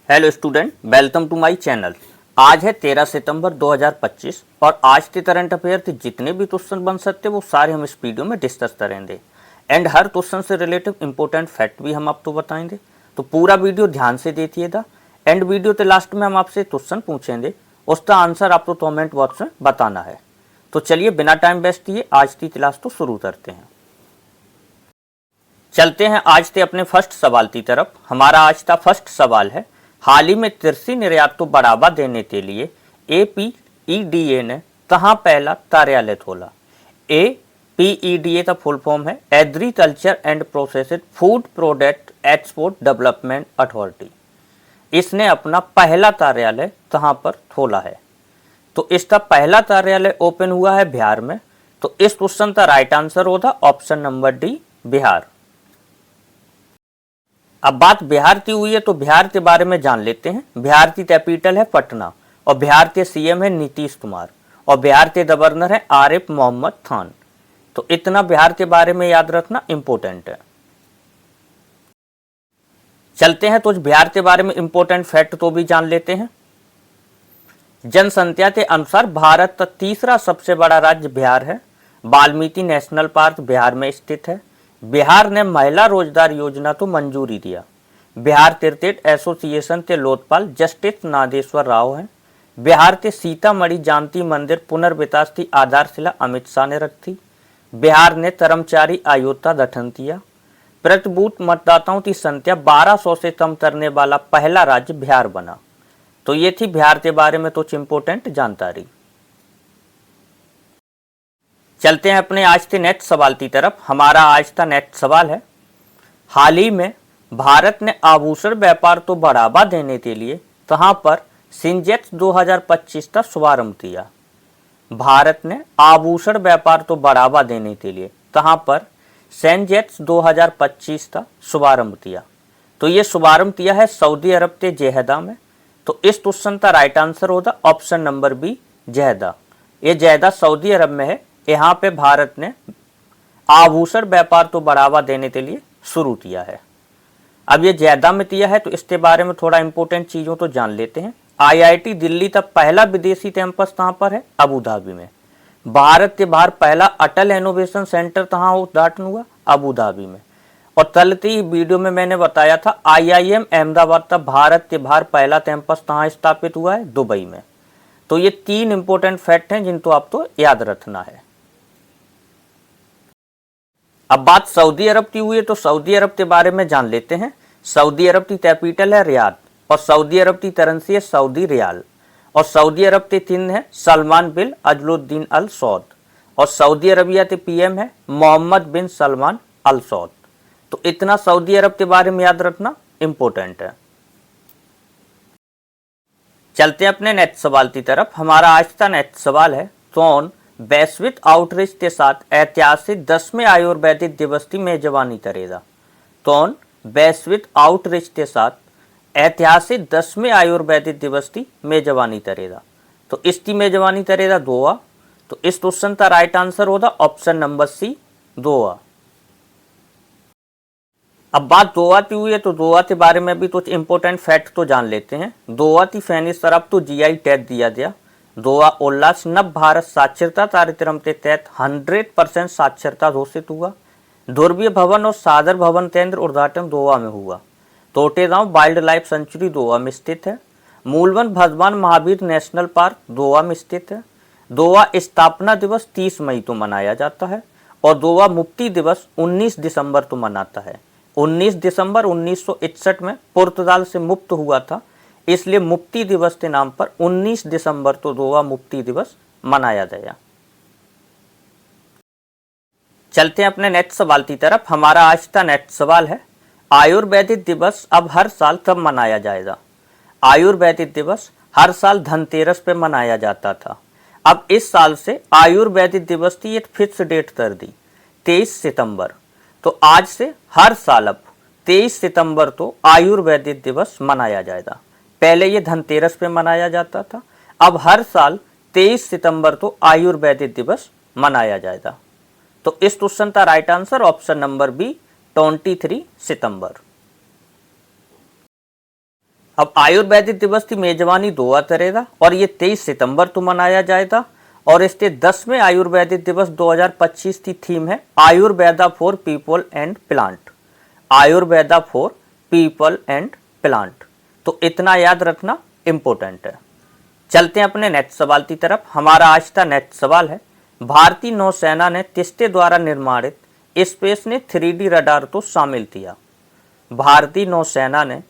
Hello student, welcome to my channel. आज है 13 सितंबर 2025 और आज के करंट अफेयर के जितने भी क्वेश्चन बन सकते वो सारे हम इस वीडियो में डिस्कस करेंगे एंड हर क्वेश्चन से रिलेटिव इंपॉर्टेंट फैक्ट भी हम आपको बताएंगे। तो पूरा वीडियो ध्यान से देखिएगा एंड वीडियो के लास्ट में हम आपसे क्वेश्चन पूछेंगे, उसका आंसर आपको कॉमेंट बॉक्स में बताना है। तो चलिए बिना टाइम वेस्ट किए आज की क्लास तो शुरू करते हैं। चलते हैं आज से अपने फर्स्ट सवाल की तरफ। हमारा आज का फर्स्ट सवाल है, हाल ही में कृषि निर्यात को बढ़ावा देने के लिए APEDA ने कहाँ पहला कार्यालय खोला? APEDA का फुल फॉर्म है agriculture and processed food product export development authority. इसने अपना पहला कार्यालय कहाँ पर खोला है? तो इसका पहला कार्यालय ओपन हुआ है बिहार में। तो इस क्वेश्चन का राइट आंसर होगा ऑप्शन नंबर डी, बिहार। अब बात बिहार की हुई है तो बिहार के बारे में जान लेते हैं। बिहार की कैपिटल है पटना और बिहार के CM है नीतीश कुमार और बिहार के गवर्नर है आरिफ मोहम्मद खान। तो इतना बिहार के बारे में याद रखना इंपॉर्टेंट है। चलते हैं तो बिहार के बारे में इंपॉर्टेंट फैक्ट तो भी जान लेते हैं। जनसंख्या के अनुसार भारत का तीसरा सबसे बड़ा राज्य बिहार है। वाल्मीकि नेशनल पार्क बिहार में स्थित है। बिहार ने महिला रोजगार योजना को मंजूरी दिया। बिहार क्रिकेट एसोसिएशन के लोकपाल जस्टिस नागेश्वर राव हैं। बिहार के सीतामढ़ी जानकी मंदिर पुनर्विकास की आधारशिला अमित शाह ने रखी। बिहार ने कर्मचारी आयोग का गठन किया। प्रतिबूथ मतदाताओं की संख्या 1200 से कम करने वाला पहला राज्य बिहार बना। तो ये थी बिहार के बारे में कुछ इंपॉर्टेंट जानकारी। चलते हैं अपने आज के नेक्स्ट सवाल की तरफ। हमारा आज का नेक्स्ट सवाल है, हाल ही में भारत ने आभूषण व्यापार को बढ़ावा देने के लिए कहां पर सिंजेक्स 2025 का शुभारंभ किया? भारत ने आभूषण व्यापार को बढ़ावा देने के लिए कहां पर सेंजेक्स 2025 का शुभारंभ किया? तो ये शुभारंभ किया है सऊदी अरब के जेहदा में। तो इस क्वेश्चन का राइट आंसर होगा ऑप्शन नंबर बी, जेहदा। ये जेहदा सऊदी अरब में है। यहाँ पे भारत ने आभूषण व्यापार को बढ़ावा देने के लिए शुरू किया है। अब ये जेहदा में किया है तो इसके बारे में थोड़ा इंपॉर्टेंट चीजों तो जान लेते हैं। IIT दिल्ली का पहला विदेशी कैंपस कहाँ पर है? अबू धाबी में। भारत के बाहर पहला अटल इनोवेशन सेंटर कहाँ उद्घाटन हुआ? अबू धाबी में। और कल की वीडियो में मैंने बताया था IIM अहमदाबाद का भारत के बाहर पहला कैंपस कहाँ स्थापित हुआ है? दुबई में। तो ये 3 इंपॉर्टेंट फैक्ट हैं जिनको आपको याद रखना है। अब बात सऊदी अरब की हुई है तो सऊदी अरब के बारे में जान लेते हैं। सऊदी अरब की कैपिटल है रियाद और सऊदी अरब की करेंसी है सऊदी रियाल और सऊदी अरब के किंग है सलमान बिन अजलुद्दीन अल सौद और सऊदी अरबिया के PM है मोहम्मद बिन सलमान अल सौद। तो इतना सऊदी अरब के बारे में याद रखना इंपॉर्टेंट है। चलते हैं अपने नेक्स्ट सवाल की तरफ। हमारा आज का नेक्स्ट सवाल है, कौन वैश्विक आउटरीच के साथ ऐतिहासिक 10वें आयुर्वेदिक दिवस की मेजबानी करेगा? कौन वैश्विक आउटरीच के साथ ऐतिहासिक 10वें आयुर्वेदिक दिवस की मेजबानी करेगा? तो इसकी मेजबानी करेगा गोवा। तो इस क्वेश्चन का राइट आंसर होगा ऑप्शन नंबर सी, गोवा। अब बात गोवा की हुई है तो गोवा के बारे में भी कुछ इंपॉर्टेंट फैक्ट तो जान लेते हैं। गोवा की फैनी शराब तो GI टैग दिया गया। गोवा उल्लास नव भारत साक्षरता कार्यक्रम के तहत 100% साक्षरता घोषित हुआ। ध्रुवीय भवन और सागर भवन केंद्र उद्घाटन गोवा में हुआ। तोटेगांव वाइल्ड लाइफ सेंचुरी गोवा में स्थित है। मूलवन भगवान महावीर नेशनल पार्क गोवा में स्थित है। गोवा स्थापना दिवस 30 मई को मनाया जाता है और गोवा मुक्ति दिवस 19 दिसंबर को मनाता है। 19 दिसंबर 1961 में पुर्तगाल से मुक्त हुआ था, इसलिए मुक्ति दिवस के नाम पर 19 दिसंबर को गोवा मुक्ति दिवस मनाया गया। चलते हैं अपने नेक्स्ट सवाल की तरफ। हमारा आज का नेक्स्ट सवाल है, आयुर्वेदिक दिवस अब हर साल कब मनाया जाएगा? आयुर्वेदिक दिवस हर साल धनतेरस पे मनाया जाता था। अब इस साल से आयुर्वेदिक दिवस की एक फिक्स डेट कर दी, 23 सितंबर। तो आज से हर साल अब 23 सितंबर को आयुर्वेदिक दिवस मनाया जाएगा। पहले ये धनतेरस पे मनाया जाता था, अब हर साल 23 सितंबर को आयुर्वेदिक दिवस मनाया जाएगा। तो इस क्वेश्चन का right answer option number b, 23 सितंबर। अब आयुर्वेदिक दिवस की मेजबानी दुआ करेगा और ये 23 सितंबर को मनाया जाएगा और इसके 10वें आयुर्वेदिक दिवस 2025 की थीम है Ayurveda for people and plant. Ayurveda for people and plant, तो इतना याद रखना इंपॉर्टेंट है। चलते हैं अपने नेक्स्ट सवाल की तरफ। हमारा आज का नेक्स्ट सवाल है, भारतीय नौसेना ने किसके द्वारा निर्माणित स्पेस ने 3D रडार को शामिल किया? भारतीय नौसेना ने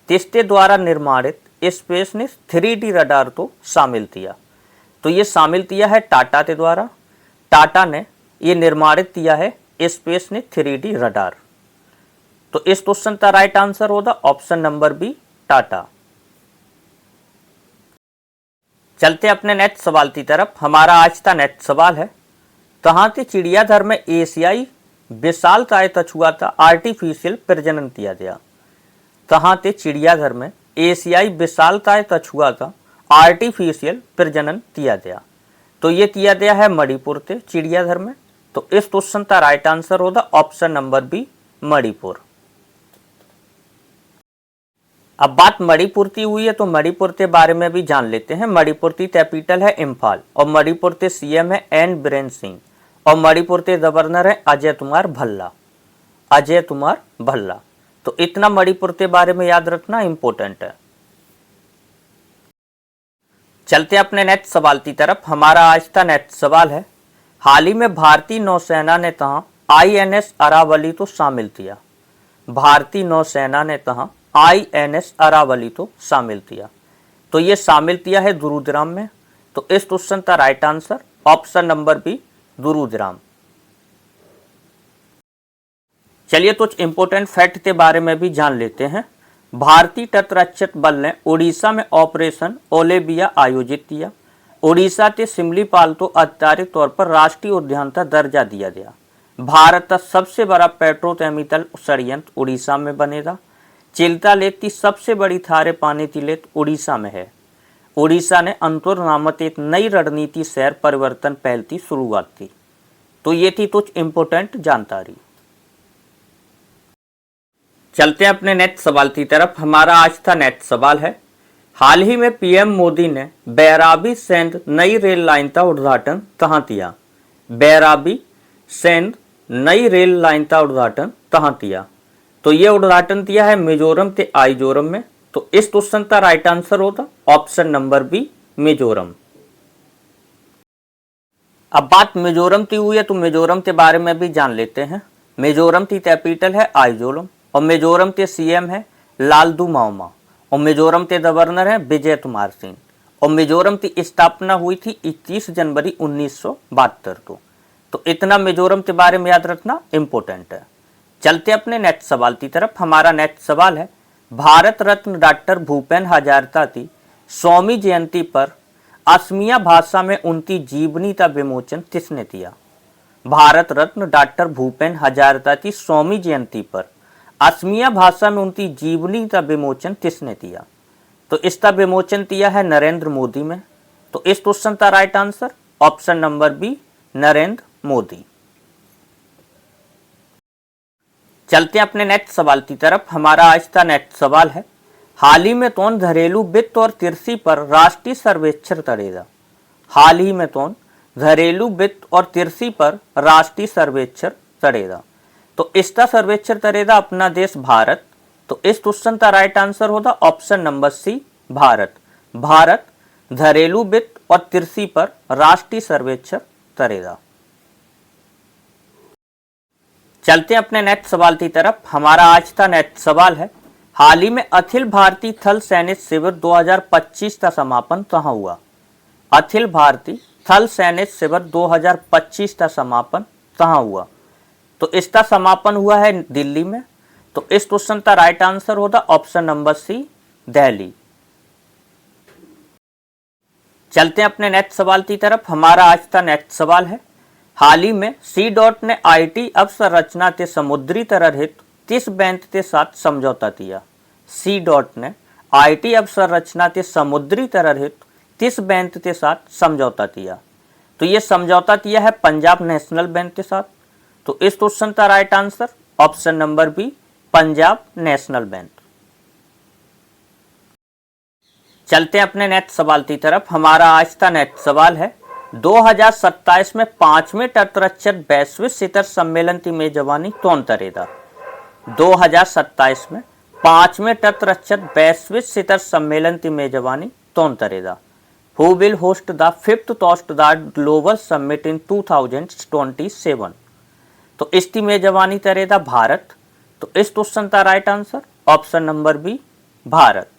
किसके द्वारा निर्माणित स्पेस ने 3D रडार को शामिल किया? तो ये शामिल किया है टाटा के द्वारा। टाटा ने ये निर्माणित किया है स्पेस ने 3D रडार। तो इस क्वेश्चन का राइट आंसर होगा ऑप्शन नंबर बी, टाटा। चलते अपने नेक्स्ट सवाल की तरफ। हमारा आज का नेक्स्ट सवाल है, कहाँ के चिड़ियाघर में एशियाई विशालकाय कछुआ का आर्टिफिशियल प्रजनन किया गया? कहाँ के चिड़ियाघर में एशियाई विशालकाय कछुआ का आर्टिफिशियल प्रजनन किया गया? तो ये किया गया है मणिपुर के चिड़ियाघर में। तो इस क्वेश्चन का राइट आंसर होगा ऑप्शन नंबर बी, मणिपुर। अब बात मणिपुर की हुई है तो मणिपुर के बारे में भी जान लेते हैं। मणिपुर की कैपिटल है इम्फाल और मणिपुर के सीएम है एन बीरेन सिंह और मणिपुर के गवर्नर है अजय कुमार भल्ला। अजय कुमार भल्ला, तो इतना मणिपुर के बारे में याद रखना इंपॉर्टेंट है। चलते अपने नेक्स्ट सवाल की तरफ। हमारा आज का नेक्स्ट सवाल है, हाल ही में भारतीय नौसेना ने कहा INS अरावली को शामिल किया? भारतीय नौसेना ने कहा INS अरावली को शामिल किया? तो ये शामिल किया है गुरुग्राम में। तो इस क्वेश्चन का right answer option number b, Gurugram. चलिए कुछ इंपोर्टेंट फैक्ट के बारे में भी जान लेते हैं। भारतीय तटरक्षक बल ने ओडिशा में ऑपरेशन ओलेबिया आयोजित किया। ओडिशा के सिमलीपाल को औपचारिक तौर पर राष्ट्रीय उद्यान का दर्जा दिया गया। भारत का सबसे बड़ा पेट्रोकेमिकल संयंत्र उड़ीसा में बनेगा। चिल्का लेक की सबसे बड़ी खारे पानी की लेक उड़ीसा में है। उड़ीसा ने अंतुर नामक एक नई रणनीति शहर परिवर्तन पहल की शुरुआत की। तो ये थी कुछ इंपोर्टेंट जानकारी। चलते हैं अपने नेक्स्ट सवाल की तरफ। हमारा आज का नेक्स्ट सवाल है, हाल ही में पीएम मोदी ने बैराबी सेंध नई रेल लाइन का उद्घाटन कहाँ किया? बैराबी सेंध नई रेल लाइन का उद्घाटन कहाँ किया? तो ये उद्घाटन किया है मिजोरम के आइजोरम में। तो इस क्वेश्चन का राइट आंसर होगा ऑप्शन नंबर बी, मिजोरम। अब बात मिजोरम की हुई है तो मिजोरम के बारे में भी जान लेते हैं। मिजोरम की कैपिटल है आइजोलम और मिजोरम के सीएम है लालदूमाओमा और मिजोरम के गवर्नर है विजय कुमार सिंह और मिजोरम की स्थापना हुई थी 21 जनवरी 1972 को। तो इतना मिजोरम के बारे में याद रखना इंपॉर्टेंट है। चलते अपने नेक्स्ट सवाल की तरफ। हमारा नेक्स्ट सवाल है, भारत रत्न डॉक्टर भूपेन हजारिका की 100वीं जयंती पर असमिया भाषा में उनकी जीवनी का विमोचन किसने किया? भारत रत्न डॉक्टर भूपेन हजारिका की 100वीं जयंती पर असमिया भाषा में उनकी जीवनी का विमोचन किसने किया? तो इसका विमोचन किया है नरेंद्र मोदी में। तो इस क्वेश्चन का right answer option number B, Narendra Modi. चलते हैं अपने नेक्स्ट सवाल की तरफ। हमारा आज का नेक्स्ट सवाल है, हाल ही में कौन घरेलू वित्त और कृषि पर राष्ट्रीय सर्वेक्षण करेगा? हाल ही में कौन घरेलू वित्त और कृषि पर राष्ट्रीय सर्वेक्षण करेगा? तो इसका सर्वेक्षण करेगा अपना देश भारत। तो इस क्वेश्चन का राइट आंसर होगा option number C, Bharat. Bharat घरेलू वित्त और कृषि पर राष्ट्रीय सर्वेक्षण करेगा। चलते हैं अपने नेक्स्ट सवाल की तरफ। हमारा आज का नेक्स्ट सवाल है, हाल ही में अखिल भारतीय थल सैनिक शिविर 2025 का समापन कहाँ हुआ? अखिल भारतीय थल सैनिक शिविर 2025 का समापन कहाँ हुआ? तो इसका समापन हुआ है दिल्ली में। तो इस क्वेश्चन का राइट आंसर होगा ऑप्शन नंबर सी, दिल्ली। चलते हैं अपने नेक्स्ट सवाल की तरफ। हमारा आज का नेक्स्ट सवाल है, हाल ही में CDOT ने IT अवसंरचना के समुद्री तट हित किस बैंक के साथ समझौता किया? CDOT ने IT अवसंरचना के समुद्री तट हित किस बैंक के साथ समझौता किया? तो ये समझौता किया है पंजाब नेशनल बैंक के साथ। तो इस क्वेश्चन का right answer option number B, Punjab National Bank. चलते हैं अपने नेक्स्ट सवाल की तरफ। हमारा आज का नेक्स्ट सवाल है 2027 में 5वें तटरक्षक वैश्विक शिखर सम्मेलन की मेजबानी कौन करेगा। 2027 में 5वें तटरक्षक वैश्विक शिखर सम्मेलन की मेजबानी कौन करेगा। Who will host the 5th coast guard global summit in 2027। तो इसकी मेजबानी करेगा भारत। तो इस क्वेश्चन का right answer option number B, Bharat.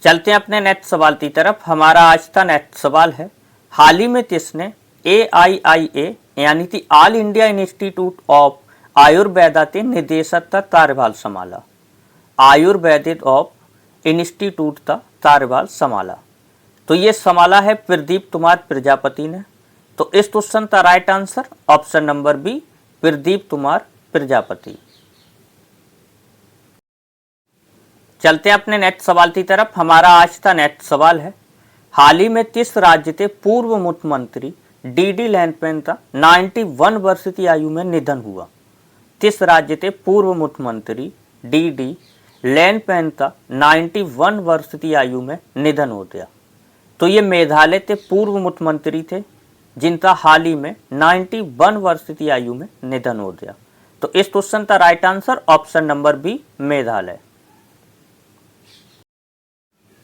चलते हैं अपने नेक्स्ट सवाल की तरफ। हमारा आज का नेक्स्ट सवाल है हाल ही में किसने AIIA यानी कि all India institute of Ayurveda के निदेशक का कार्यभार संभाला। आयुर्वेदिक ऑफ इंस्टीट्यूट का कार्यभार संभाला। तो ये संभाला है प्रदीप कुमार प्रजापति ने। तो इस क्वेश्चन का right answer option number B, Pradeep Kumar Prajapati. चलते हैं अपने नेक्स्ट सवाल की तरफ। हमारा आज का नेक्स्ट सवाल है हाल ही में किस राज्य के पूर्व मुख्यमंत्री DD लैंडपेन का 91 वर्ष की आयु में निधन हुआ। किस राज्य के पूर्व मुख्यमंत्री DD लैंडपेन का 91 वर्ष की आयु में निधन हो गया। तो ये मेघालय के पूर्व मुख्यमंत्री थे जिनका हाल ही में 91 वर्ष की आयु में निधन हो गया। तो इस क्वेश्चन का right answer option number B, Meghalaya.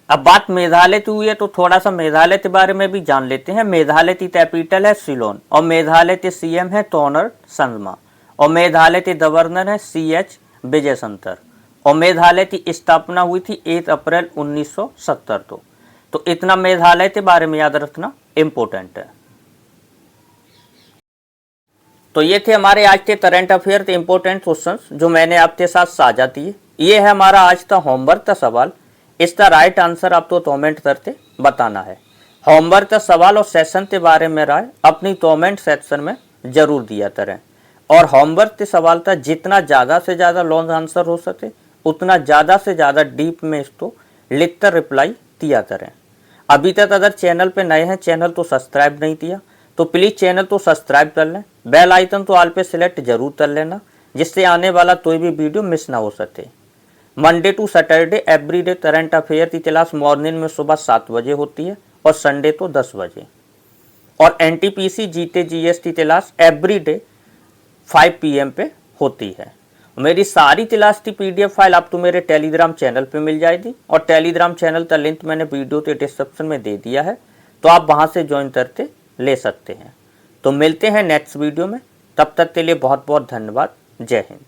अब बात मेघालय की हुई है तो थोड़ा सा मेघालय के बारे में भी जान लेते हैं। मेघालय की कैपिटल है शिलोंग और मेघालय के CM है तोनर संगमा और मेघालय के गवर्नर है CH विजयशंकर और मेघालय की स्थापना हुई थी 1 अप्रैल 1970 को। तो इतना मेघालय के बारे में याद रखना इम्पोर्टेंट है। तो ये थे हमारे आज के करंट अफेयर के इम्पोर्टेंट क्वेश्चंस जो मैंने आपके साथ साझा किए। ये है हमारा आज का होमवर्क का सवाल। इसका राइट आंसर आपको कमेंट करके बताना है। होमवर्क का सवाल और सेशन के बारे में राय अपनी कमेंट सेक्शन में जरूर दिया करें और होमवर्क के सवाल का जितना ज़्यादा से ज़्यादा लॉन्ग आंसर हो सके उतना ज़्यादा से ज़्यादा डीप में इसको लिखकर रिप्लाई दिया करें। अभी तक अगर चैनल पे नए हैं, चैनल तो सब्सक्राइब नहीं किया तो प्लीज़ चैनल तो सब्सक्राइब कर लें। बेल आइकन तो ऑल पे सिलेक्ट जरूर कर लेना जिससे आने वाला कोई भी वीडियो मिस ना हो सके। Monday to Saturday everyday current affair की क्लास मॉर्निंग में सुबह 7 बजे होती है और संडे तो 10 बजे। और NTPC GK GS की क्लास एवरीडे 5 PM पे होती है। मेरी सारी क्लास की PDF फाइल आपको मेरे टेलीग्राम चैनल पे मिल जाएगी और टेलीग्राम चैनल का लिंक मैंने वीडियो के डिस्क्रिप्शन में दे दिया है, तो आप वहां से ज्वाइन करके ले सकते हैं। तो मिलते हैं नेक्स्ट वीडियो में, तब तक के लिए बहुत बहुत धन्यवाद। जय हिंद।